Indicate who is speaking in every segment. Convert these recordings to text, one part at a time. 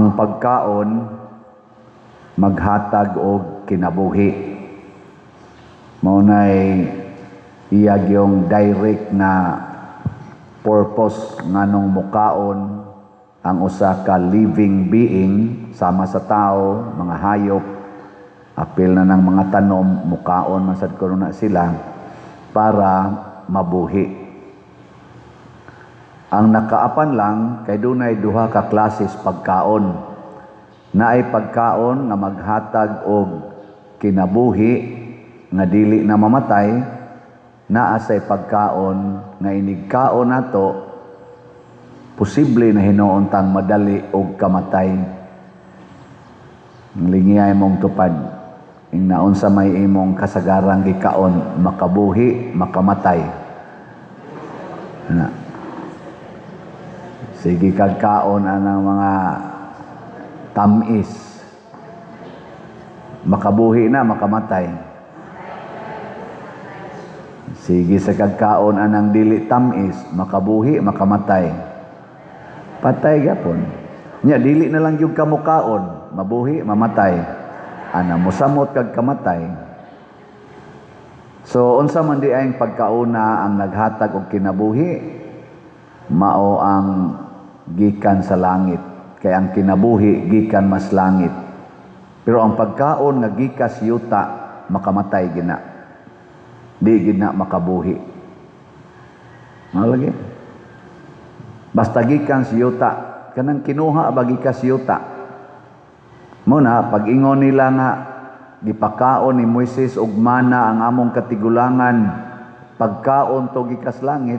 Speaker 1: ang pagkaon maghatag og kinabuhi. Maunay iyag yung direct na purpose nganong mukaon ang usa ka living being sama sa tao, mga hayop, apil na ng mga tanom, mukaon man sad kuno na sila para mabuhi. Ang nakaapan lang kay dunay duha ka klases pagkaon. Naay pagkaon nga maghatag og kinabuhi nga dili na mamatay, naa say pagkaon nga inigkaon nato posible na hinuon tang madali og kamatay. Lingiyay mong tupad ing naon sa may imong kasagarang gikaon, makabuhi, makamatay. Na. Sige kagkaon anang mga tamis. Makabuhi na, makamatay. Sige sa kagkaon anang dili tamis, makabuhi, makamatay. Patay gapon. Nya dili na lang yung kamukaon, mabuhi, mamatay. Ana mosamot kag kamatay. So unsa man di ay pagkauna ang naghatag og kinabuhi, mao ang gikan sa langit. Kay ang kinabuhi gikan mas langit. Pero ang pagkaon nga gikas yuta, makamatay gina. Di gina makabuhi. Malagi. Basta gikan si yuta, kanang kinuha bagi ka si yuta. Muna pag-ingon nila nga gipakaon ni Moises og mana ang among katigulangan, pagkaon to gikas langit.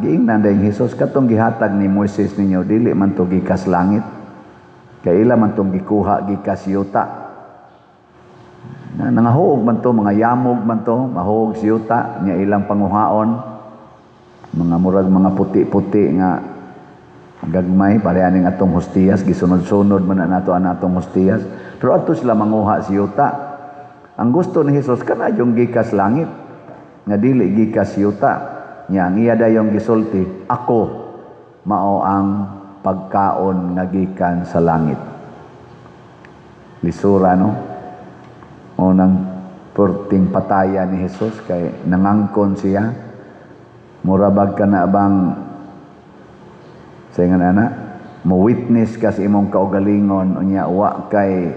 Speaker 1: Giingnan dayong Hesus katong gihatag ni Moises ninyo dili man to gikas langit. Kay ila man tong gikuha gikas yuta. Nangahuog man to, mga yamog man to, mahuog si yuta nya ilang panguhaon. Mga murag mga puti-puti nga gagmay parehaning atong hostiyas, gisunod-sunod man na nato ang atong hostiyas. Pero ato sila manguha si yuta. Ang gusto ni Hesus kana yung gikas langit nga dili gikas yuta. Nya ang iya dayong gisulti, ako mao ang pagkaon nga gikan sa langit. Lisura no. Unang perting pataya ni Hesus kay nangangkon siya. Murabag ka na bang sa ingon ana, mo witness ka sa imong kaugalingon unya wa kay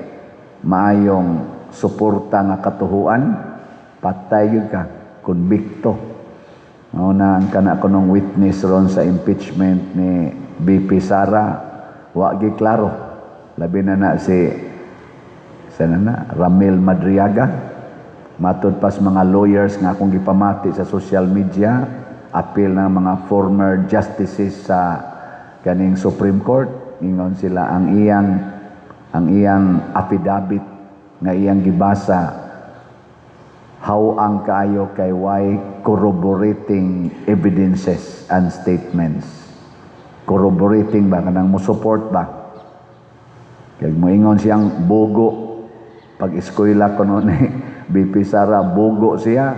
Speaker 1: maayong suporta nga katuhuan, patay gyud ka, konbikto. Mao na ang kana kunong witness ron sa impeachment ni BP Sara, wa gyud klaro. Labi na si Ramil Madriaga, matud pas mga lawyers nga akong gipamati sa social media, appeal ng mga former justices sa kaning Supreme Court, ingon sila ang iyang affidavit nga iyang gibasa ang kaayo kay why corroborating evidences and statements. Corroborating ba kanang mo support ba? Kay moingon siyang bugo pag eskwela kuno ni BP Sara, bugo siya.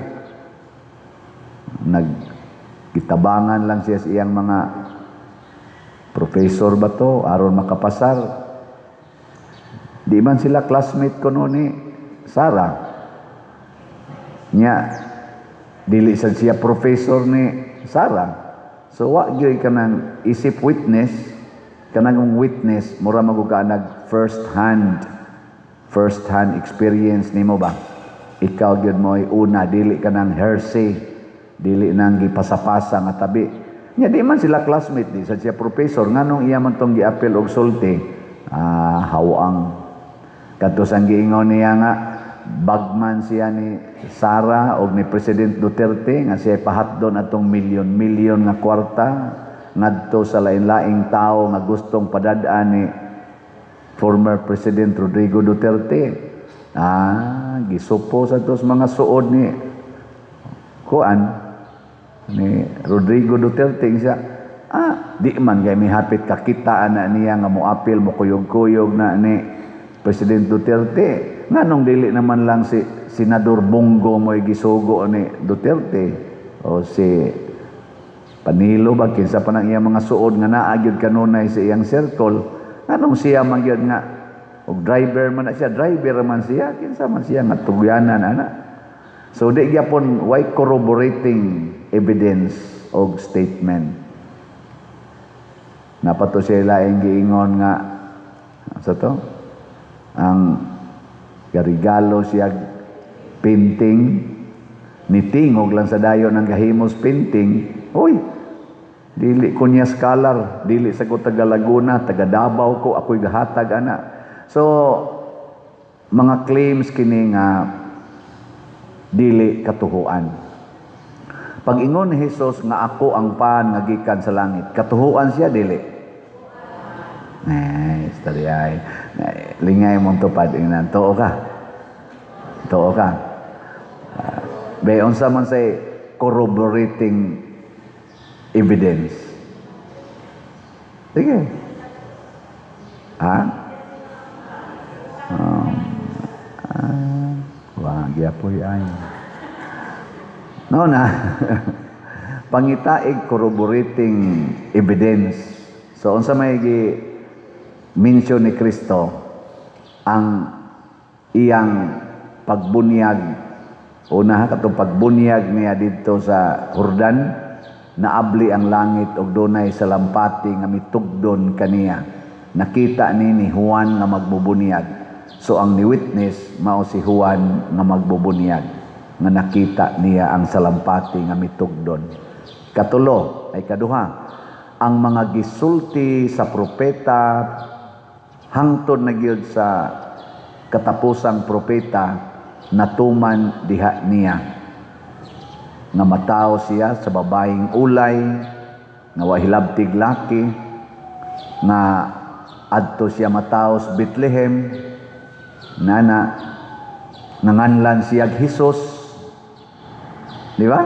Speaker 1: Nagkitabangan lang siya sa iyang mga professor ba to, aron makapasar. Di man sila classmate ko noon ni Sara. Nya, dili sad siya professor ni Sara. So, wa gyud ka nang isip witness, kanang witness, mura maguga nag first hand experience nimo ba? Ikaw gyud mo'y una, dili ka nang hearsay, dili nang gipasapasa nga tabi. Nya di man sila classmate, di sa siya professor, nganong iya man tong giapil og sulti, hawang. Katos ang giingon niya nga, bagman siya ni Sara og ni President Duterte, nga siya pahatdon atong milyon-milyon nga kwarta, ngadto sa lain-laing tao nga gustong padadaan ni former President Rodrigo Duterte. Gisupo sa tos mga suod ni ni Rodrigo Duterte siya, di man kay may hapit kakitaan na niya nga moapil mo kuyog-kuyog na ni President Duterte. Nganong dili naman lang si Senador Bongo mo'y gisugo ni Duterte o si Panilo ba kinsa pa nang iyang mga suod nga naagyod kanunay sa iyang circle, Anong siya man yun nga, og driver man na siya, driver man siya, kinsa man siya nga tugyanan ana. So di gyapon why corroborating evidence og statement. Napato sila ang giingon nga sa to ang garigalo siya painting nitingog lang sa dayon ng gahimos painting. Uy, dili ko niya scholar, dili sa ko taga Laguna, taga Davao ko, ako'y gahatag ana. So mga claims kini nga dili katuhuan. Pag ingon ni Jesus nga ako ang pan nga gikan sa langit, katuhuan siya dili. Istorya ay lingay mong tupad ingnan. Too ka. Bayon sa man say corroborating evidence. Sige. Wag yapoy ay. No na. Pangitaig corroborating evidence. So unsa may mention ni Kristo ang iyang pagbunyag una katong pagbunyag niya dito sa Jordan naabli ang langit og dunay salampati nga mitugdon kaniya. Nakita ni Juan nga magbubunyag. So ang ni-witness mao si Juan nga magbubunyag nga nakita niya ang salampati nga mitugdon. Katulo ay kaduha, ang mga gisulti sa propeta hangtod na gyud sa katapusang propeta natuman diha niya nga mataw siya sa babaeng ulay nga wahilabtig laki nga adto siya mataw sa Bethlehem nanganlan siya Jesus, di ba?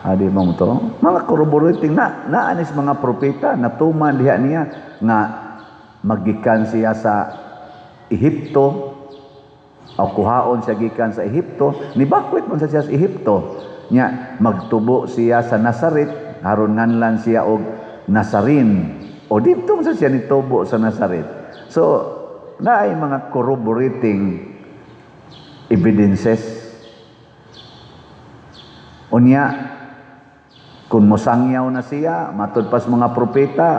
Speaker 1: Adi mo to mga corroborating naanis mga propeta natuman diha niya nga magikan siya sa Ehipto o kuhaon siya gikan sa Ehipto, nibakwit man siya sa Ehipto nya magtubo siya sa Nazaret aron nganlan siya og Nazarin o dito man siya nitubo sa Nazaret. So naay mga corroborating evidences. Unya kung mosangyaw na siya matud pas mga propeta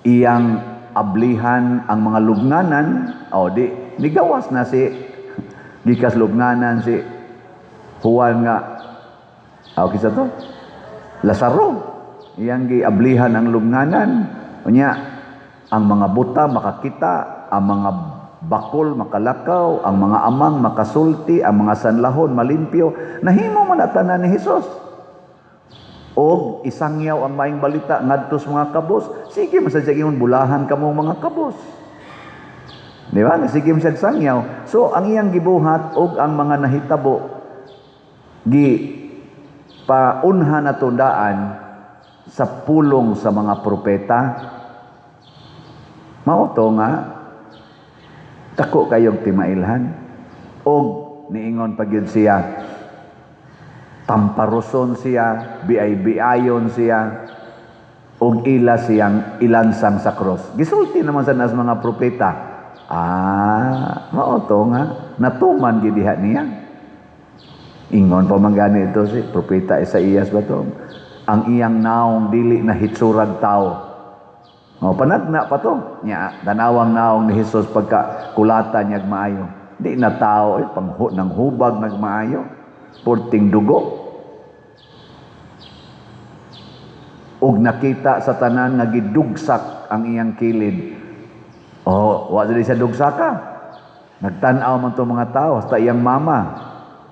Speaker 1: iyang ablihan ang mga lubnganan o di gawas na si gikas lubnganan si Juan nga kisa to Lazaro iyang giablihan ang lubnganan unya ang mga buta makakita, ang mga bakol makalakaw, ang mga amang makasulti, ang mga sanlahon malimpyo, nahimo man tanan ni Hesus. Og isangyaw ang maayong balita ngadto sa mga kabos, sige man sa ingon bulahan kamo mga kabos. Di ba? Sige man siya sangyaw. So ang iyang gibuhat og ang mga nahitabo gi paunhan na tundaan sa pulong sa mga propeta. Mao to nga dako kayong timailhan og niingon pagyud siya tamparuson siya biay-biayon siya og ila siyang ilansang sa cross. Gisulti naman sa nas mga propeta. Mao to nga natuman gid diha niya. Ingon pa man gani ito si propeta Isaías ba to? Ang iyang naong dili na hitsurag tao. Panagna pa to. Nya, danawang naong ni Jesus pagka kulata niyag maayo. Di na tao, nang hubag nagmaayo. Purting dugo. Og nakita sa tanan nga gidugsak ang iyang kilid. Wa dili siya dugsaka. Nagtanaw man to mga tao, hasta iyang mama.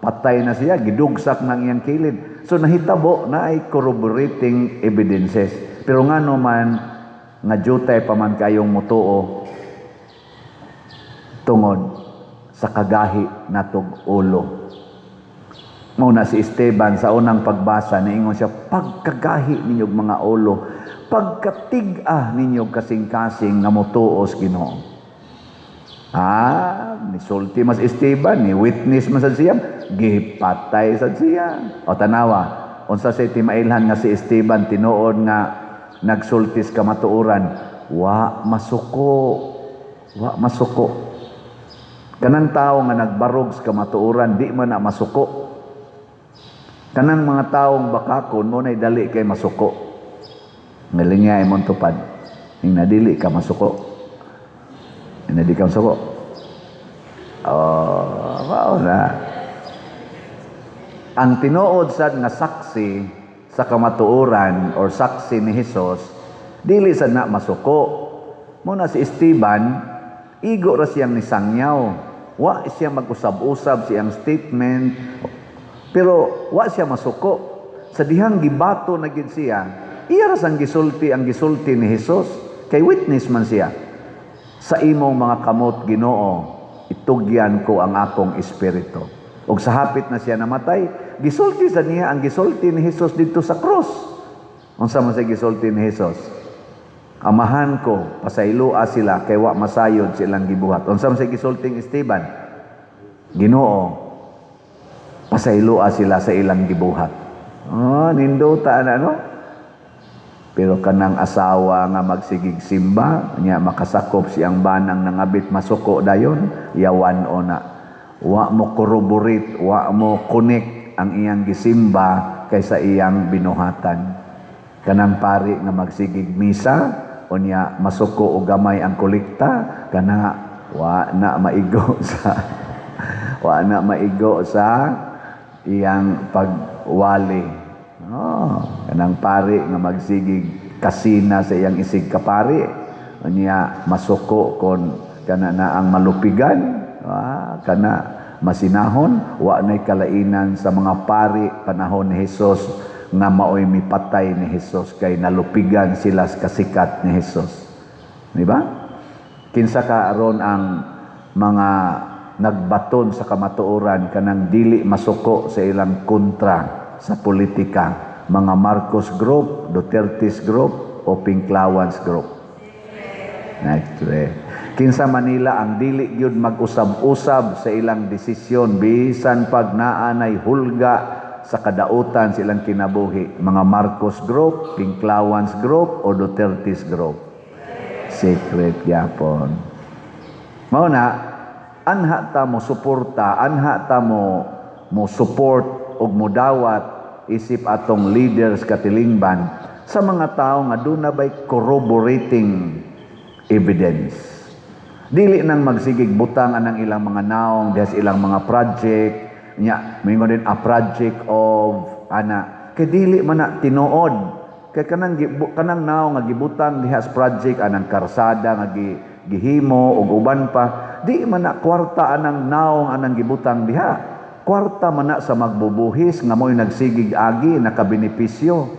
Speaker 1: Patay na siya, gidugsak ng iyang kilid. So nahitabo na ay corroborating evidences. Pero nga man, nga jutay pa man kayong mutuo tungod sa kagahi natog ulo. Muna si Esteban sa unang pagbasa niingon siya, pagkagahi ninyog mga ulo, pagkatig-ah ninyog kasing-kasing nga mutuo sa Ginoo. Nisulti mas Esteban, ni witness mas siya, gipatay sa siya. O tanawa, unsa say timailhan nga si Esteban tinuod nga nagsultis kamatuoran, wa masuko. Wa masuko. Kanang tao nga nagbarog sa kamatuoran, di man na masuko. Kanang mga taong bakakon mo na dali kay masuko. Ngalingay mo tupad. Yung nadili ka masuko. Yung nadili ka masuko. Wow na. Ang tinuod sad nga saksi sa kamatuoran or saksi ni Hesus, dili sad na masuko. Muna si Esteban, igo ra siyang nisangyaw. Wa siya mag-usab-usab siyang statement, pero wa siya masuko. Sa dihang gibato na gid siya, iya ra sang gisulti ang gisulti ni Hesus. Kay witness man siya. Sa imong mga kamot, Ginoo, itugyan ko ang akong espiritu. Og sa hapit na siya namatay, gisulti sa niya ang gisulti ni Hesus dito sa cross. Unsa man sa gisulti ni Hesus? Amahan ko, pasaylua sila, kay wa masayod silang gibuhat. Unsa man sa gisulting Esteban? Ginoo, pasaylua sila sa ilang gibuhat. Ninduta na, no? Pero kanang asawa nga magsigig simba, niya makasakop siyang banang nangabit masuko dayon, yawan o na. Wa mo corroborate, wa mo connect ang iyang gisimba kaysa iyang binuhatan. Kanang pari nga magsigig misa, o niya masuko o gamay ang kolekta, kana wa na maigo sa iyang pagwali. Kanang pari nga magsigig kasina sa iyang isig kapari, o niya masuko kon kana na ang malupigan, kana masinahon. Wa na'y kalainan sa mga pari panahon ni Hesus nga maoy mipatay ni Hesus, kay nalupigan sila sa kasikat ni Hesus. Di ba? Kinsa ka aron ang mga nagbaton sa kamatuoran kanang dili masuko sa ilang kontra sa politika, mga Marcos Group, Duterte's Group o Pinklawans Group. Kinsa Manila ang dili gyud mag-usab-usab sa ilang desisyon bisan pag naanay hulga sa kadautan silang kinabuhi, mga Marcos Group, Pinklawans Group o Duterte's Group. Secret yapon. Mao na, anha ta mo suporta, anha ta mo support og modawat isip atong leaders katilingban sa mga tao nga doon na ba'y corroborating evidence. Dili nang magsigig butang anang ilang mga naong dahil ilang mga project, nya mingon din a project of ana kay dili man na tinuod kay kanang naong nga gibutang diha sa project anang karsada nga gihimo og uban pa, di man na kwarta anang naong anang gibutang diha, kwarta man na sa magbubuhis nga mo'y nagsigig agi nakabenepisyo.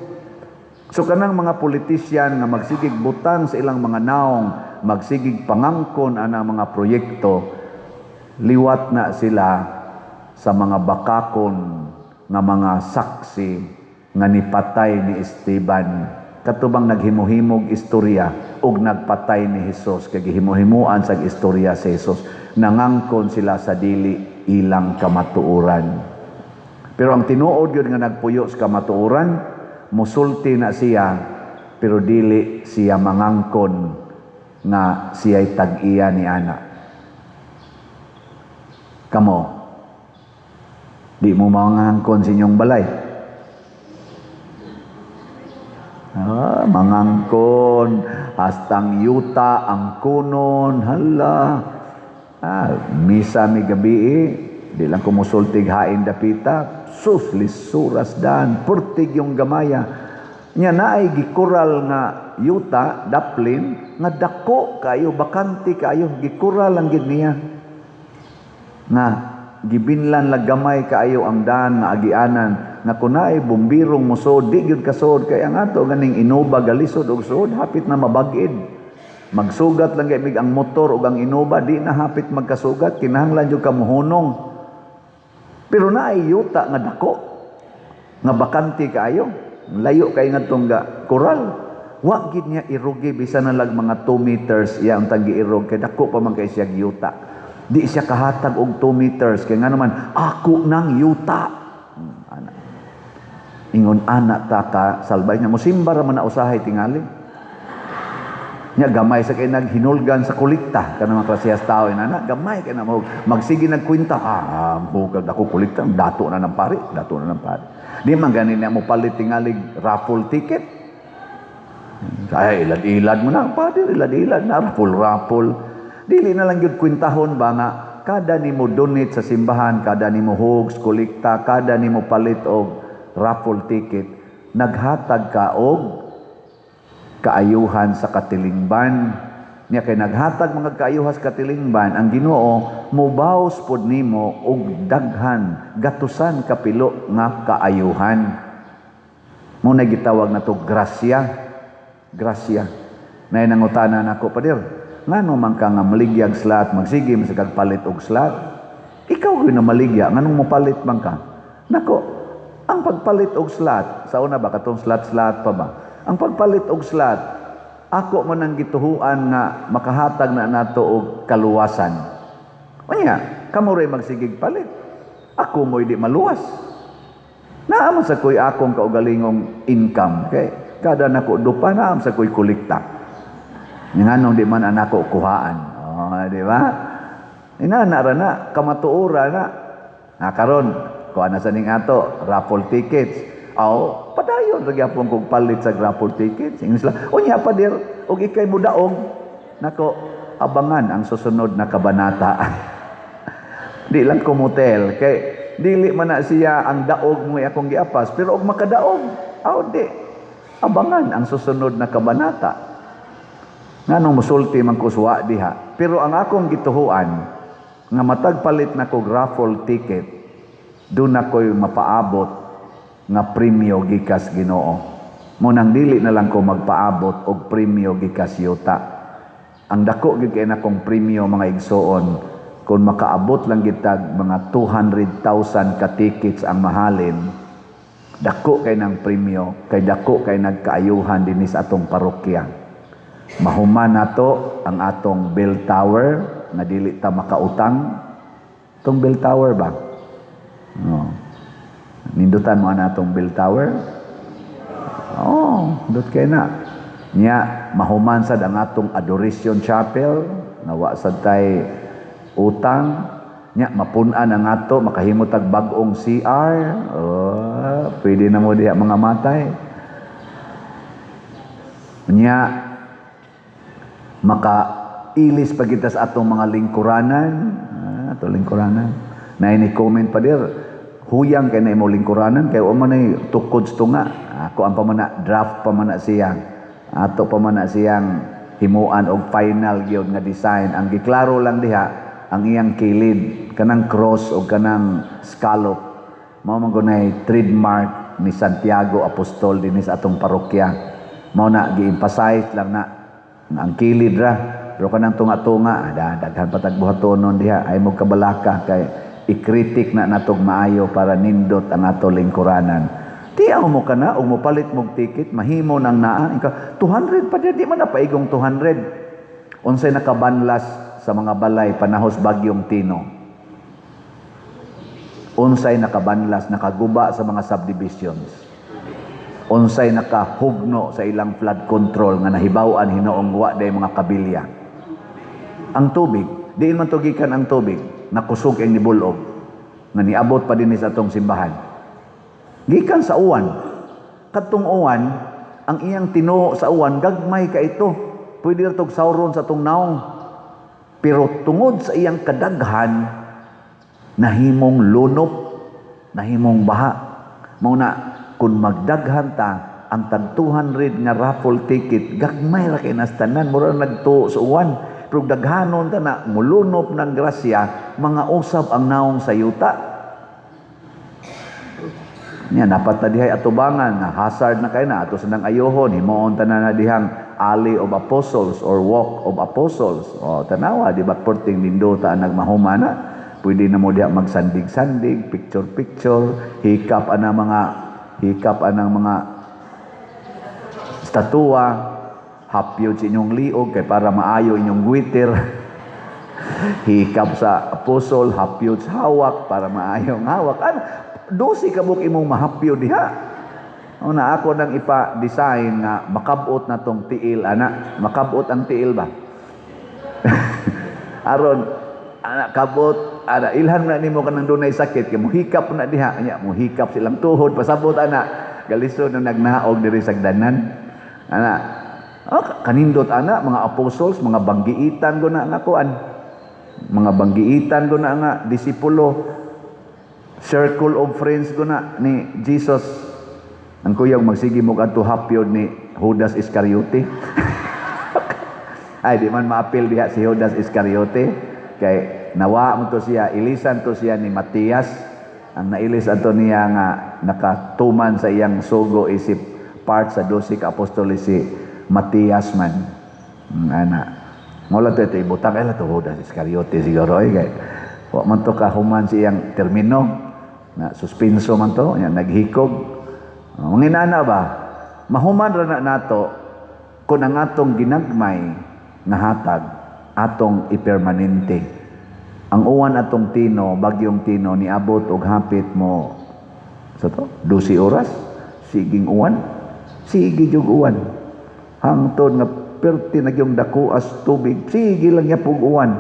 Speaker 1: So kanang mga politisyan nga magsigig butang sa ilang mga naong, magsigig pangangkon anang mga proyekto, liwat na sila sa mga bakakon nga mga saksi nga nipatay ni Esteban, katubang naghimuhimog istorya ug nagpatay ni Hesus, kay gihimuhimuan sa istorya sa Hesus, nangangkon sila sa dili ilang kamatuoran. Pero ang tinuod yun nga nagpuyo sa kamatuoran, musulti na siya, pero dili siya mangangkon nga siya'y tag-iya ni ana. Kamo, di mo mangangkon sa inyong balay. Mangangkon, hastang yuta, ang kunon, hala. Misa mi gabi, di lang kumusultig hain dapita, sus, lisuras dan, purtig yung gamaya. Nya na ay gikural nga yuta, daplin, nga dako kayo, bakanti kayo, gikural ang gid niya. Nga, gibinlan lagamay kaayo ang daan nga agianan nga kunay bumbirong musod di gyud kasod kay ang ato ganing inuba galisod og suod hapit na mabag-id, magsugat lang gyud ang motor ug ang inuba di na hapit magkasugat, kinahanglan jud ka mohunong. Pero naay yuta nga dako nga bakanti kaayo, layo kay ngadtong ga koral, wa gid niya irugi bisan na lang mga 2 meters iya ang tagi irog kay dako pa man kay siya yuta. Di siya kahatag og 2 meters kay nga naman ako nang yuta. Ingon ana ta ka salbay niya mosimba ra man na usahay tingali. Nya gamay sa kay naghinulgan sa kulikta kanang mga klasehas tao inana gamay kay na mo magsige nagkwenta bugag ako kulikta dato na ng pari di man ganin na mo palit tingalig raffle ticket ay ilad-ilad mo na padi ilad-ilad na raffle dili na lang gyud kwentahon ba nga kada nimo donate sa simbahan kada nimo hugs kulikta kada nimo palit og raffle ticket naghatag ka og kaayuhan sa katilingban niya kay naghatag mga kaayuhan sa katilingban ang Ginoo mobaos pod nimo og daghan gatusan kapilo nga kaayuhan mo na gitawag nato grasya nay nangutana nako padir ngano man ka nga maligyag slat magsige sa kagpalit og slat ikaw gyud na maligya nganong mo palit man ka nako ang pagpalit og slat sa una ba katong slat pa ba ang pagpalit og slat ako man ang gituhuan nga makahatag na nato og kaluwasan unya kamo ray magsigig palit ako mo'y di maluwas naam sa koy akong kaugalingong income kay kada nako dupa naam sa koy kolekta nganong di man anako kuhaan di ba inana ra na kamatuora na karon kuha na sa ning ato raffle tickets padayon ra gyapon kog palit sa raffle tickets ingla unya pa dir og ikay mo daog nako abangan ang susunod na kabanata di lang ko motel kay dili man na siya ang daog mo akong giapas pero og makadaog di abangan ang susunod na kabanata nganong musulti man ko suwa diha pero ang akong gituhuan nga matag palit na kog raffle ticket doon ako'y mapaabot nga premyo gikas Ginoo. Mo nang dili na lang ko magpaabot og premyo gikas yuta. Ang dako gyud kay nakong premyo mga igsoon kung makaabot lang gitag mga 200,000 ka tickets ang mahalin. Dako kay nang premyo, kay dako kay nagkaayuhan dinhi sa atong parokya. Mahuman nato ang atong bell tower na dili ta makautang. Tong bell tower ba? Nindutan mo na itong bell tower? Dot kay na. Nya, mahuman sad ang atong adoration chapel, nawa sad tay utang, nya, mapunan ang ato, makahimutag bagong CR, pwede na mo diha mga matay. Nya, makailis pa kita sa atong mga lingkuranan, na ini-comment pa dir, huyang kay na imo lingkuranan kay o man ay tukod tunga ako ang pamana draft pamana siya ato pamana siyang himuan og final gyud nga design ang giklaro lang diha ang iyang kilid kanang cross o kanang scallop mao man gunay trademark ni Santiago Apostol dinhi sa atong parokya mao na gi-emphasize lang na ang kilid ra pero kanang tunga-tunga daghan patag buhatonon diha ay mo kabalaka kay ikritik na natog maayo para nindot ang ato lingkuranan. Tiyaw mo ka na, o mo palit mong ticket, mahimo nang naa. 200 pa dyan, di man na paigong 200. Unsay nakabanlas sa mga balay, panahos bagyong Tino. Unsay nakabanlas, nakaguba sa mga subdivisions. Unsay nakahugno sa ilang flood control nga nahibawan hinoong wa day mga kabilya. Ang tubig, diin man tugikan ang tubig, nakusog ang nibulog nga niabot pa din sa atong simbahan gikan sa uwan kadtong uwan ang iyang tinuo sa uwan gagmay ka ito pwede ra tog sauron sa atong naong pero tungod sa iyang kadaghan nahimong lunop nahimong baha mao na kun magdaghan ta ang tag 200 nga raffle ticket gagmay ra kay nastanan mura nagtuo sa uwan pero daghanon ta na mulunop ng grasya mga usab ang naong sa yuta niya dapat na dihay atubangan na hazard na kay na ato sanang ayohon himuon ta na dihang alley of apostles or walk of apostles tanawa di ba porting nindota nagmahumana pwede na mo diha magsandig-sandig picture hikap anang mga statua hapyod sa inyong liog kay para maayo inyong gwiter hikap sa apostol hapyod sa hawak para maayo ang hawak 12 kabuk imong mahapyod diha Una ako nang ipa-design nga makabot na tong tiil ana. Makabot ang tiil ba? Aron ana kabot ana ilhan na nimo kanang dunay sakit kay muhikap na diha nya muhikap silang tuhod pasabot ana galisod nang nagnaog diri sa danan ana kanindot ana mga apostles mga banggiitan go na nga kuan mga banggiitan go na nga disipulo circle of friends go na ni Jesus ang kuyang magsige mo kadto hapyod ni Judas Iscariote. Ay, di man maapil diha si Judas Iscariote. Kay nawa mo to siya, ilisan to siya ni Matias. Ang nailis ato niya nga nakatuman sa iyang sugo isip part sa 12 ka apostol si Matias man. Ana. Mula to ito, ibutang kaya to Judas Iscariote siguro. Kay wa man to kahuman siyang termino. Na suspenso man to, naghikog. Manginana ba? Mahuman ra na nato kung ang atong ginagmay nga hatag atong ipermanente. Ang uwan atong tino, bagyong tino niabot og hapit mo sa to 12 oras siging uwan. Sige jud uwan. Hangtod nga perti na gyung dako as tubig. Sige lang ya pug uwan.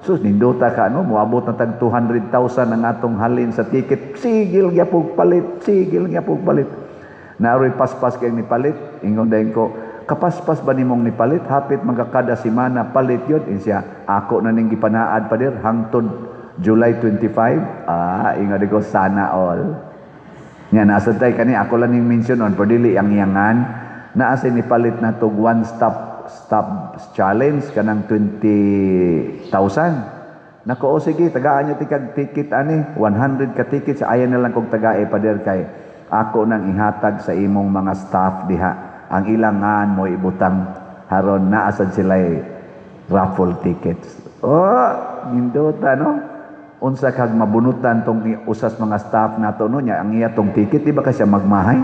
Speaker 1: Sus nindota ka no moabot na tag 200,000 ang atong halin sa ticket. Sige lang ya pug palit. Sige lang ya pug palit. Naaroy paspas kay ni palit. Ingon dayon ko kapaspas ba nimong nipalit hapit magkakada semana palit yun siya ako na ning gipanaad pa dir hangtod July 25 ingon ko sana all nya nasa tay kani ako lang ning mention on pero dili ang iyangan naa sa nipalit na tog one stop challenge kanang 20,000 nako o sige tagaan niyo tikag ticket ani 100 ka ticket sa ayan na lang kog tagae pa dir kay ako nang ihatag sa imong mga staff diha ang ilangan mo ibutang haron naa sad sila raffle tickets. Nindota no? Unsa kag mabunutan tong usas mga staff nato no nya ang iya tong ticket di ba kasi magmahay?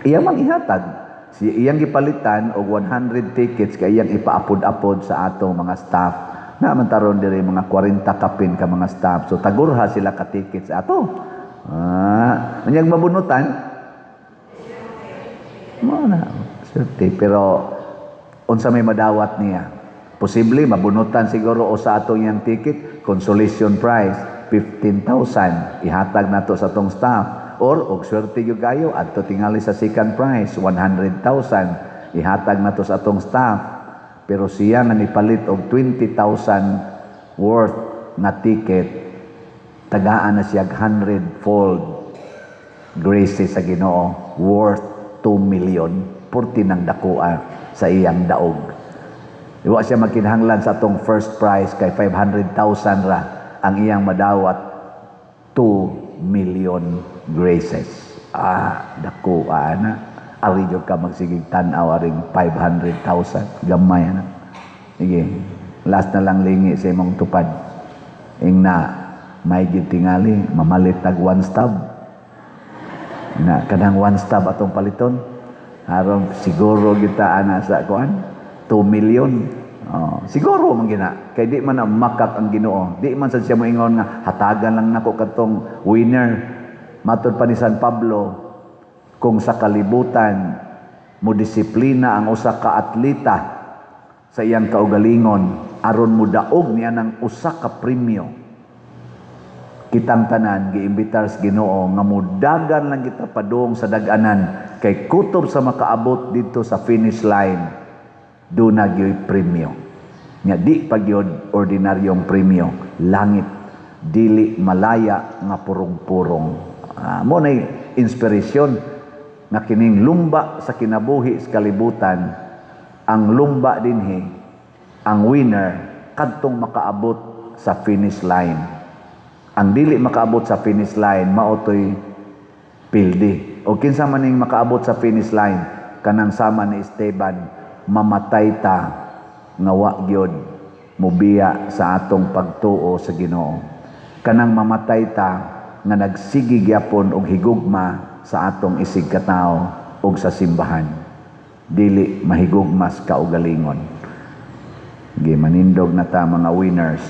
Speaker 1: Iya mang ihatag. Si iyang gipalitan og 100 tickets kay iyang ipaapod-apod sa atong mga staff. Na man taron diri mga 40 kapin ka mga staff. So tagurha sila ka tickets ato. Unyang mabunutan mo na swerte pero unsa may madawat niya posible mabunutan siguro o sa atong yang ticket consolation prize 15,000 ihatag nato sa atong staff or og swerte gyud kayo adto tingali sa second prize 100,000 ihatag nato sa atong staff pero siya nga nipalit og 20,000 worth na ticket tagaan na siya 100-fold graces sa Ginoo worth 2 million purti ng dakua sa iyang daog. Iwa siya magkinahanglan sa atong first prize kay 500,000 ra ang iyang madawat 2 million graces. Dakua na. Ari jud ka magsigig tan-aw aring 500,000 gamay na. Sige. Last na lang lingi sa imong tupad. Ingna may gid tingali mamalit tag one stop. Na kanang one stop atong paliton aron siguro kita ana sa kuan 2 million siguro man gina kay di man na makak ang Ginoo di man sad siya moingon nga hatagan lang nako katong winner matud pa ni San Pablo kung sa kalibutan mo disiplina ang usa ka atleta sa iyang kaugalingon aron mo daog niya ng usa ka premyo kitang tanan giimbitar sa Ginoo nga mudagan lang kita padung sa dag-anan kay kutob sa makaabot dito sa finish line do na gyoy premyo nya di pagyod ordinaryong premyo langit dili malaya nga purong-purong mo nay inspirasyon nga kining lumba sa kinabuhi sa kalibutan ang lumba dinhi ang winner kadtong makaabot sa finish line. Ang dili makaabot sa finish line maotoy pildi. O kinsa man ning makaabot sa finish line kanang sama ni Esteban mamatay ta nga wa gyud mobiya sa atong pagtuo sa Ginoo. Kanang mamatay ta nga nagsigi gyapon og higugma sa atong isig katao og sa simbahan. Dili mahigugmas kaugalingon. Gi manindog na ta mga winners.